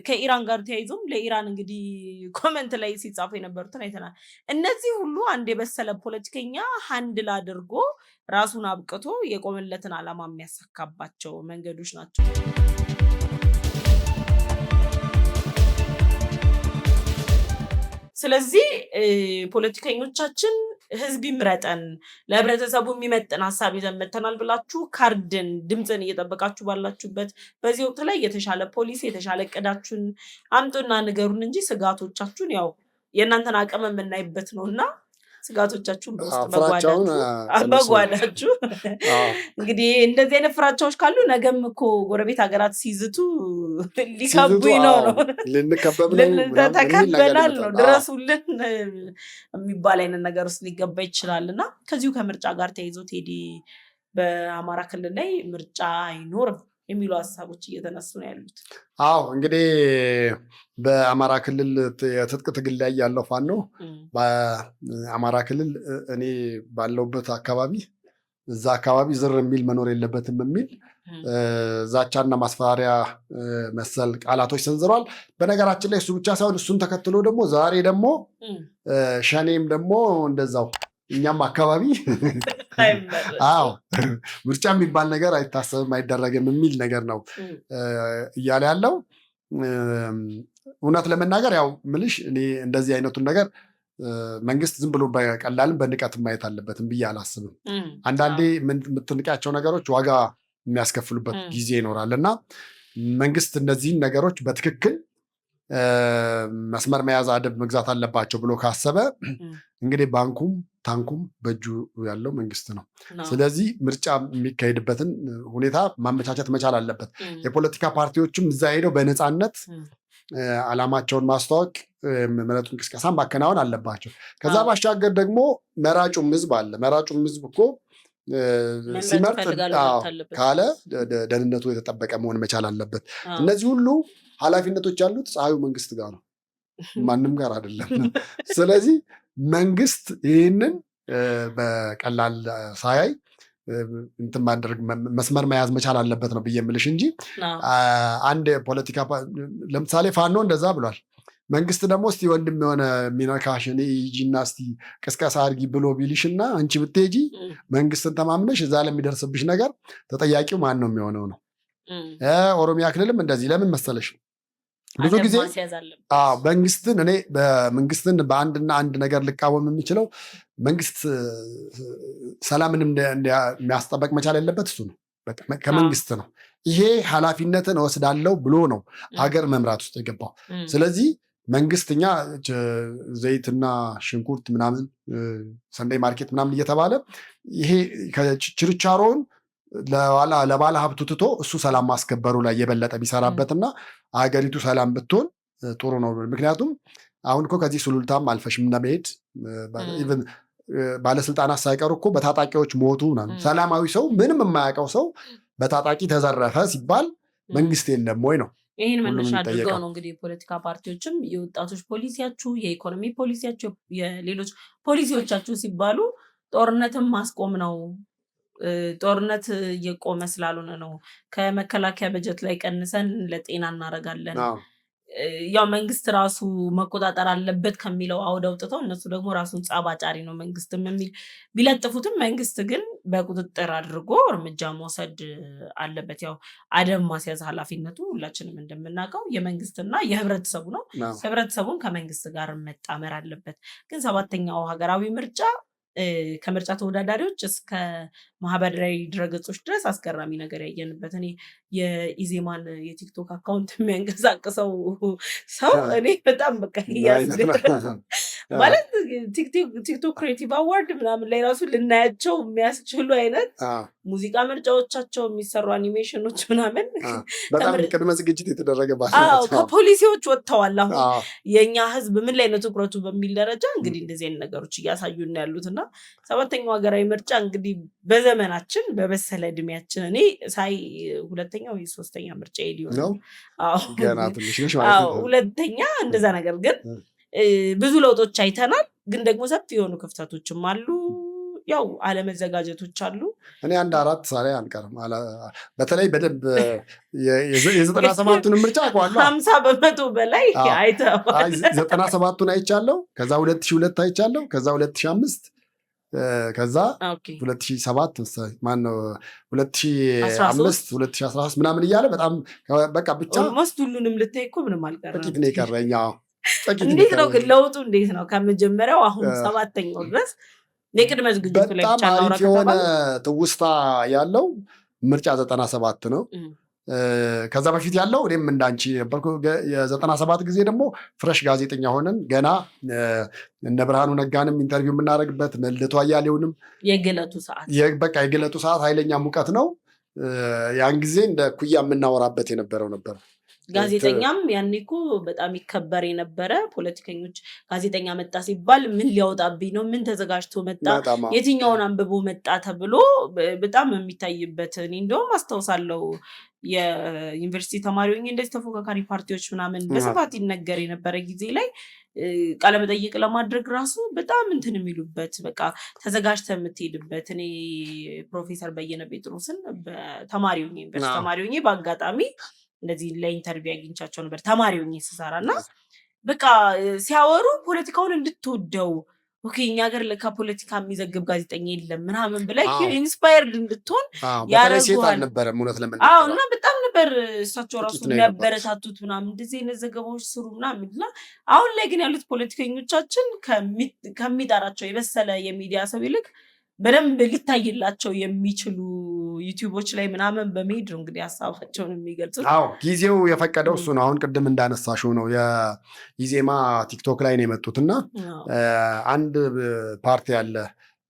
ከኢራን ጋር ተያይዞም ለኢራን እንግዲህ ኮመንት ላይ ሲጻፉ የነበሩትን አይተናል። እነዚህ ሁሉ አንድ የበሰለ ፖለቲከኛ ሃንድል አድርጎ ራሱን አብቅቶ የቆመለትን ዓላማ የሚያሳካባቸው መንገዶች ናቸው። ስለዚህ ፖለቲከኞቻችን ህዝብ ይምረጠን፣ ለህብረተሰቡ የሚመጥን ሀሳብ ይዘን መተናል ብላችሁ ካርድን ድምፅን እየጠበቃችሁ ባላችሁበት በዚህ ወቅት ላይ የተሻለ ፖሊሲ የተሻለ እቅዳችሁን አምጡና ንገሩን እንጂ ስጋቶቻችሁን ያው የእናንተን አቅም የምናይበት ነውና ስጋቶቻችሁን በውስጥ በጓዳችሁ እንግዲህ እንደዚህ አይነት ፍራቻዎች ካሉ ነገም እኮ ጎረቤት ሀገራት ሲዝቱ ሊከቡኝ ነው ተከበናል ነው ድረሱልን የሚባል አይነት ነገር ውስጥ ሊገባ ይችላልና ከዚሁ ከምርጫ ጋር ተይዞ ቴዲ በአማራ ክልል ላይ ምርጫ አይኖርም የሚሉ ሀሳቦች እየተነሱ ነው ያሉት። እንግዲህ በአማራ ክልል የትጥቅ ትግል ላይ ያለው ፋኖ በአማራ ክልል እኔ ባለውበት አካባቢ እዛ አካባቢ ዝር የሚል መኖር የለበትም የሚል ዛቻና ማስፈራሪያ መሰል ቃላቶች ሰንዝረዋል። በነገራችን ላይ እሱ ብቻ ሳይሆን እሱን ተከትሎ ደግሞ ዛሬ ደግሞ ሸኔም ደግሞ እንደዛው እኛም አካባቢ ምርጫ የሚባል ነገር አይታሰብም አይደረግም የሚል ነገር ነው እያለ ያለው። እውነት ለመናገር ያው ምልሽ እኔ እንደዚህ አይነቱን ነገር መንግስት ዝም ብሎ በቀላልም በንቀት ማየት አለበትም ብዬ አላስብም። አንዳንዴ የምትንቃቸው ነገሮች ዋጋ የሚያስከፍሉበት ጊዜ ይኖራል እና መንግስት እነዚህን ነገሮች በትክክል መስመር መያዝ አደብ መግዛት አለባቸው ብሎ ካሰበ እንግዲህ ባንኩም ታንኩም በእጁ ያለው መንግስት ነው። ስለዚህ ምርጫ የሚካሄድበትን ሁኔታ ማመቻቸት መቻል አለበት። የፖለቲካ ፓርቲዎችም እዛ ሄደው በነፃነት ዓላማቸውን ማስተዋወቅ መረጡ እንቅስቃሴ ማከናወን አለባቸው። ከዛ ባሻገር ደግሞ መራጩም ህዝብ አለ። መራጩም ህዝብ እኮ ሲመርጥ ካለ ደህንነቱ የተጠበቀ መሆን መቻል አለበት። እነዚህ ሁሉ ኃላፊነቶች ያሉት ፀሐዩ መንግስት ጋር ነው፣ ማንም ጋር አይደለም። ስለዚህ መንግስት ይህንን በቀላል ሳያይ እንትን ማድረግ መስመር መያዝ መቻል አለበት ነው ብዬ የምልሽ እንጂ አንድ ፖለቲካ ለምሳሌ ፋኖ እንደዛ ብሏል። መንግስት ደግሞ እስቲ ወንድም የሆነ ሚነካሽን ሂጂና እስቲ ቅስቀሳ አድርጊ ብሎ ቢልሽና አንቺ ብትሄጂ መንግስትን ተማምነሽ እዛ ለሚደርስብሽ ነገር ተጠያቂው ማን ነው የሚሆነው ነው። ኦሮሚያ ክልልም እንደዚህ ለምን መሰለሽ ብዙ ጊዜ መንግስትን እኔ በመንግስትን በአንድና አንድ ነገር ልቃወም የሚችለው መንግስት ሰላምን የሚያስጠበቅ መቻል ያለበት እሱ ነው፣ ከመንግስት ነው። ይሄ ኃላፊነትን እወስዳለሁ ብሎ ነው አገር መምራት ውስጥ የገባው። ስለዚህ መንግስት እኛ ዘይትና ሽንኩርት ምናምን ሰንደይ ማርኬት ምናምን እየተባለ ይሄ ችርቻሮውን ለባለ ሀብቱ ትቶ እሱ ሰላም ማስከበሩ ላይ የበለጠ ቢሰራበትና አገሪቱ ሰላም ብትሆን ጥሩ ነው። ምክንያቱም አሁን እኮ ከዚህ ሱሉልታም አልፈሽም እንደመሄድ ባለስልጣናት ሳይቀሩ እኮ በታጣቂዎች ሞቱ። ሰላማዊ ሰው ምንም የማያውቀው ሰው በታጣቂ ተዘረፈ ሲባል መንግስት የለም ወይ ነው። ይህን መነሻ አድርገው ነው እንግዲህ የፖለቲካ ፓርቲዎችም የወጣቶች ፖሊሲያችሁ፣ የኢኮኖሚ ፖሊሲያችሁ፣ የሌሎች ፖሊሲዎቻችሁ ሲባሉ ጦርነትን ማስቆም ነው። ጦርነት እየቆመ ስላልሆነ ነው ከመከላከያ በጀት ላይ ቀንሰን ለጤና እናደርጋለን። ያው መንግስት ራሱ መቆጣጠር አለበት ከሚለው አውድ አውጥተው እነሱ ደግሞ ራሱን ጸባጫሪ ነው መንግስትም የሚል ቢለጥፉትም መንግስት ግን በቁጥጥር አድርጎ እርምጃ መውሰድ አለበት። ያው አደብ ማስያዝ ኃላፊነቱ ሁላችንም እንደምናውቀው የመንግስትና የህብረተሰቡ ነው። ህብረተሰቡን ከመንግስት ጋር መጣመር አለበት። ግን 7ኛው ሀገራዊ ምርጫ ከምርጫ ተወዳዳሪዎች እስከ ማህበራዊ ድረገጾች ድረስ አስገራሚ ነገር ያየንበት። እኔ የኢዜማን የቲክቶክ አካውንት የሚያንቀሳቅሰው ሰው እኔ በጣም በቃ ማለት ቲክቶክ ክሬቲቭ አዋርድ ምናምን ላይ ራሱ ልናያቸው የሚያስችሉ አይነት ሙዚቃ ምርጫዎቻቸው የሚሰሩ አኒሜሽኖች ምናምን በጣም ቅድመ ዝግጅት የተደረገባቸው ከፖሊሲዎች ወጥተዋል። አሁን የእኛ ህዝብ ምን ላይ ነው ትኩረቱ በሚል ደረጃ እንግዲህ እንደዚህ አይነት ነገሮች እያሳዩን ያሉት እና 7ኛው ሀገራዊ ምርጫ እንግዲህ በዘመናችን በበሰለ እድሜያችን እኔ ሳይ 2ኛ ወይ 3ኛ ምርጫ ሊሆን ነው ገና ትንሽ ነሽ ማለት ነው። 2ኛ እንደዛ ነገር ግን ብዙ ለውጦች አይተናል። ግን ደግሞ ሰፊ የሆኑ ክፍተቶችም አሉ። ያው አለመዘጋጀቶች አሉ። እኔ 1-4 ሳላይ አንቀርም በተለይ በደንብ የ97ቱን ምርጫ አውቀዋለሁ። 50% በላይ አይተዋል። 97ቱን አይቻለሁ። ከዛ 2002 አይቻለሁ። ከዛ 2005 ከዛ 2007 ማን ነው 2005 2013 ምናምን እያለ በጣም በቃ ብቻ ኦልሞስት ሁሉንም ልታይ እኮ ምንም አልቀረም። ጥቂት ነው የቀረኝ። እንዴት ነው ግን ለውጡ? እንዴት ነው ከመጀመሪያው አሁን 7ኛው ድረስ የቅድመ ዝግጅቱ ላይ ብቻ ነው? በጣም የሆነ ትውስታ ያለው ምርጫ 97 ነው። ከዛ በፊት ያለው እኔም እንዳንቺ ነበርኩ። የ97 ጊዜ ደግሞ ፍረሽ ጋዜጠኛ ሆነን ገና እነ ብርሃኑ ነጋንም ኢንተርቪው የምናደርግበት ልደቱ አያሌውንም በቃ የግለቱ ሰዓት ኃይለኛ ሙቀት ነው። ያን ጊዜ እንደ ኩያ የምናወራበት የነበረው ነበር። ጋዜጠኛም ያኔ እኮ በጣም ይከበር የነበረ ፖለቲከኞች ጋዜጠኛ መጣ ሲባል ምን ሊያወጣብኝ ነው፣ ምን ተዘጋጅቶ መጣ፣ የትኛውን አንብቦ መጣ ተብሎ በጣም የሚታይበት። እኔ እንደውም አስታውሳለሁ የዩኒቨርሲቲ ተማሪ ሆኜ እንደዚህ ተፎካካሪ ፓርቲዎች ምናምን በስፋት ይነገር የነበረ ጊዜ ላይ ቃለመጠይቅ ለማድረግ ራሱ በጣም እንትን የሚሉበት በቃ ተዘጋጅተ የምትሄድበት። እኔ ፕሮፌሰር በየነ ጴጥሮስን ተማሪ ሆኜ ዩኒቨርሲቲ ተማሪ ሆኜ በአጋጣሚ እንደዚህ ለኢንተርቪው አግኝቻቸው ነበር ተማሪ ሆኜ ስሰራ እና በቃ ሲያወሩ ፖለቲካውን እንድትወደው ኦኬ እኛ ሀገር ለካ ፖለቲካ የሚዘግብ ጋዜጠኛ የለም ምናምን ብለህ ኢንስፓየርድ እንድትሆን ያደርጉሃል። እና በጣም ነበር እሳቸው ራሱ የሚያበረታቱት ምናምን እንደዚህ አይነት ዘገባዎች ስሩ ምናምን። እና አሁን ላይ ግን ያሉት ፖለቲከኞቻችን ከሚጠራቸው የበሰለ የሚዲያ ሰው ይልቅ በደንብ ሊታይላቸው የሚችሉ ዩቲዩቦች ላይ ምናምን በመሄድ ነው እንግዲህ ሀሳባቸውን የሚገልጹት። ጊዜው የፈቀደው እሱ ነው። አሁን ቅድም እንዳነሳሽው ነው የኢዜማ ቲክቶክ ላይ ነው የመጡት እና አንድ ፓርቲ አለ።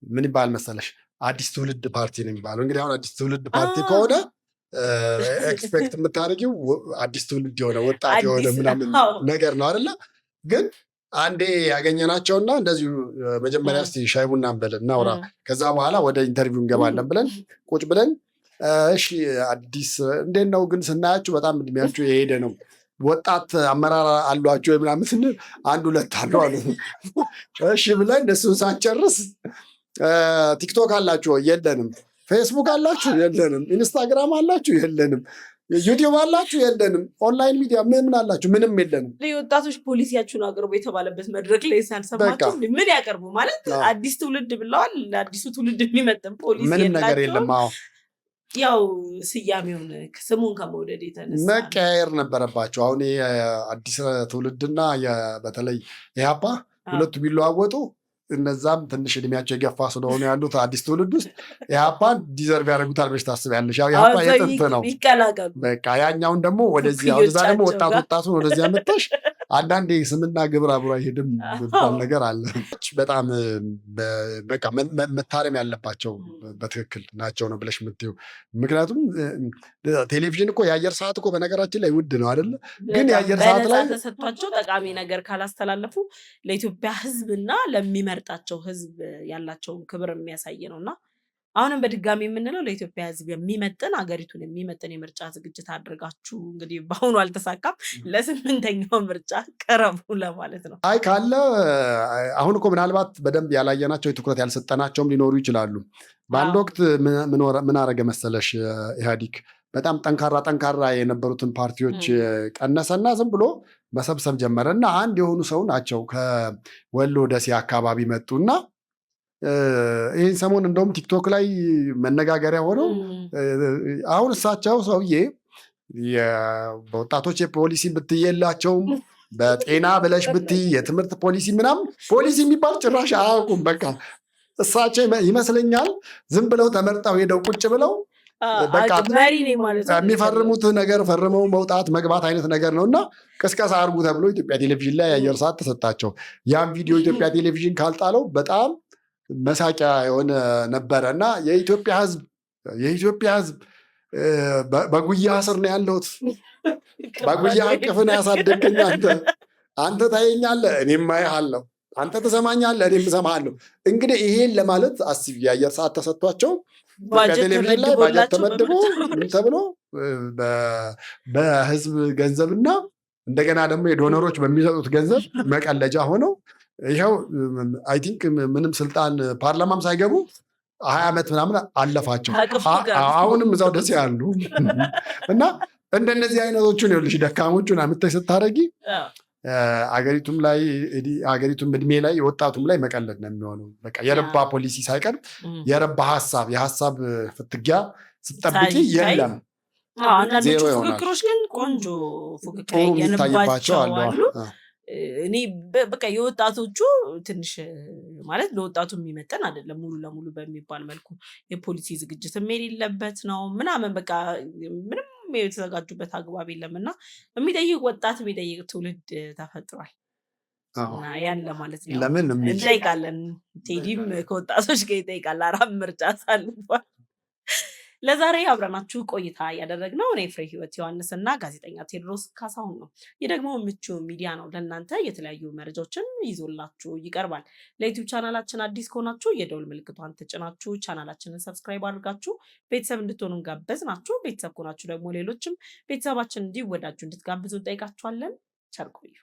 ምን ይባል መሰለሽ? አዲስ ትውልድ ፓርቲ ነው የሚባለው። እንግዲህ አሁን አዲስ ትውልድ ፓርቲ ከሆነ ኤክስፔክት የምታደርጊው አዲስ ትውልድ የሆነ ወጣት የሆነ ምናምን ነገር ነው አይደለ? ግን አንዴ ያገኘናቸውና እንደዚሁ መጀመሪያ እስቲ ሻይ ቡና እንበለን እናውራ፣ ከዛ በኋላ ወደ ኢንተርቪው እንገባለን ብለን ቁጭ ብለን እሺ አዲስ እንዴት ነው ግን ስናያችሁ በጣም እድሜያችሁ የሄደ ነው፣ ወጣት አመራር አሏቸው ምናምን ስንል 1-2 አሉ አሉ። እሺ ብለን እነሱን ሳንጨርስ ቲክቶክ አላችሁ? የለንም። ፌስቡክ አላችሁ? የለንም። ኢንስታግራም አላችሁ? የለንም። ዩቲዩብ አላችሁ? የለንም። ኦንላይን ሚዲያ ምን አላችሁ? ምንም የለንም። ወጣቶች ፖሊሲያችሁን አቅርቡ የተባለበት መድረክ ላይ ሳልሰማችሁ ምን ያቀርቡ ማለት አዲስ ትውልድ ብለዋል። ለአዲሱ ትውልድ የሚመጥን ፖሊሲ ምንም ነገር የለም። ያው ስያሜውን ስሙን ከመውደድ የተነሳ መቀያየር ነበረባቸው። አሁን አዲስ ትውልድና በተለይ ኢህአፓ ሁለቱ ቢለዋወጡ እነዛም ትንሽ እድሜያቸው የገፋ ስለሆኑ ያሉት አዲስ ትውልድ ውስጥ ኢህአፓን ዲዘርቭ ያደርጉታል ብለሽ ታስቢያለሽ? ያው ኢህአፓ የጥንት ነው። በቃ ያኛውን ደግሞ ወደዚህ ወደዛ ደግሞ ወጣቱን ወደዚህ አመጣሽ። አንዳንዴ ስምና ግብር አብሮ አይሄድም የሚባል ነገር አለ። በጣም በቃ መታረም ያለባቸው በትክክል ናቸው ነው ብለሽ የምትይው። ምክንያቱም ቴሌቪዥን እኮ የአየር ሰዓት እኮ በነገራችን ላይ ውድ ነው አይደለ? ግን የአየር ሰዓት ላይ ተሰጥቷቸው ጠቃሚ ነገር ካላስተላለፉ ለኢትዮጵያ ሕዝብና ለሚመርጣቸው ሕዝብ ያላቸውን ክብር የሚያሳይ ነውና አሁንም በድጋሚ የምንለው ለኢትዮጵያ ሕዝብ የሚመጥን አገሪቱን የሚመጥን የምርጫ ዝግጅት አድርጋችሁ እንግዲህ በአሁኑ አልተሳካም፣ ለ8ኛው ምርጫ ቀረቡ ለማለት ነው። አይ ካለ አሁን እኮ ምናልባት በደንብ ያላየናቸው ትኩረት ያልሰጠናቸውም ሊኖሩ ይችላሉ። በአንድ ወቅት ምን አረገ መሰለሽ? ኢህአዲግ በጣም ጠንካራ የነበሩትን ፓርቲዎች ቀነሰና ዝም ብሎ መሰብሰብ ጀመረ እና አንድ የሆኑ ሰው ናቸው ከወሎ ደሴ አካባቢ መጡና ይህን ሰሞን እንደውም ቲክቶክ ላይ መነጋገሪያ ሆነው አሁን እሳቸው ሰውዬ በወጣቶች የፖሊሲ ብትየላቸውም በጤና ብለሽ ብትይ የትምህርት ፖሊሲ ምናምን ፖሊሲ የሚባል ጭራሽ አያውቁም። በቃ እሳቸው ይመስለኛል ዝም ብለው ተመርጠው ሄደው ቁጭ ብለው በቃ የሚፈርሙት ነገር ፈርመው መውጣት መግባት አይነት ነገር ነው። እና ቅስቀሳ አድርጉ ተብሎ ኢትዮጵያ ቴሌቪዥን ላይ የአየር ሰዓት ተሰጣቸው። ያን ቪዲዮ ኢትዮጵያ ቴሌቪዥን ካልጣለው በጣም መሳቂያ የሆነ ነበረ። እና የኢትዮጵያ ሕዝብ በጉያ ስር ነው ያለሁት፣ በጉያ አቅፍን ያሳደገኝ አንተ ታየኛለህ እኔም አይሃለሁ፣ አንተ ትሰማኛለህ እኔም እሰማሃለሁ። እንግዲህ ይሄን ለማለት አስቢ። የአየር ሰዓት ተሰጥቷቸው ቴሌቪዥን ላይ ባጀት ተመድቦ ምን ተብሎ በህዝብ ገንዘብና እንደገና ደግሞ የዶነሮች በሚሰጡት ገንዘብ መቀለጃ ሆነው ይኸው አይ ቲንክ ምንም ስልጣን ፓርላማም ሳይገቡ 20 ዓመት ምናምን አለፋቸው። አቅፉ ጋር አሁንም እዛው ደስ ያሉ እና እንደነዚህ አይነቶቹን ይኸውልሽ ደካሞቹን አምጥተሽ ስታደርጊ አገሪቱም እድሜ ላይ ወጣቱም ላይ መቀለድ ነው የሚሆነው። በቃ የረባ ፖሊሲ ሳይቀርብ የረባ የሀሳብ ፍትጊያ ስጠብቂ የለም። አንዳንዶቹ ፉክክሮች ግን ቆንጆ ፉክክር ያየንባቸው አሉ። እኔ በቃ የወጣቶቹ ትንሽ ማለት ለወጣቱ የሚመጠን አይደለም ሙሉ ለሙሉ በሚባል መልኩ የፖሊሲ ዝግጅት የሌለበት ነው ምናምን በቃ ምንም የተዘጋጁበት አግባብ የለም እና የሚጠይቅ ወጣት የሚጠይቅ ትውልድ ተፈጥሯል። ያን ለማለት ነው። ለምን እንጠይቃለን። ቴዲም ከወጣቶች ጋር ይጠይቃል። 4 ምርጫ አሳልፏል። ለዛሬ አብረናችሁ ቆይታ ያደረግነው እኔ ፍሬ ህይወት ዮሐንስ እና ጋዜጠኛ ቴዎድሮስ ካሳሁን ነው። ይህ ደግሞ ምቹ ሚዲያ ነው። ለእናንተ የተለያዩ መረጃዎችን ይዞላችሁ ይቀርባል። ለዩቲዩብ ቻናላችን አዲስ ከሆናችሁ የደውል ምልክቷን ተጭናችሁ ቻናላችንን ሰብስክራይብ አድርጋችሁ ቤተሰብ እንድትሆኑ ጋበዝናችሁ። ቤተሰብ ከሆናችሁ ደግሞ ሌሎችም ቤተሰባችን እንዲወዳጁ እንድትጋብዙ እንጠይቃችኋለን። ቸር ቆዩ።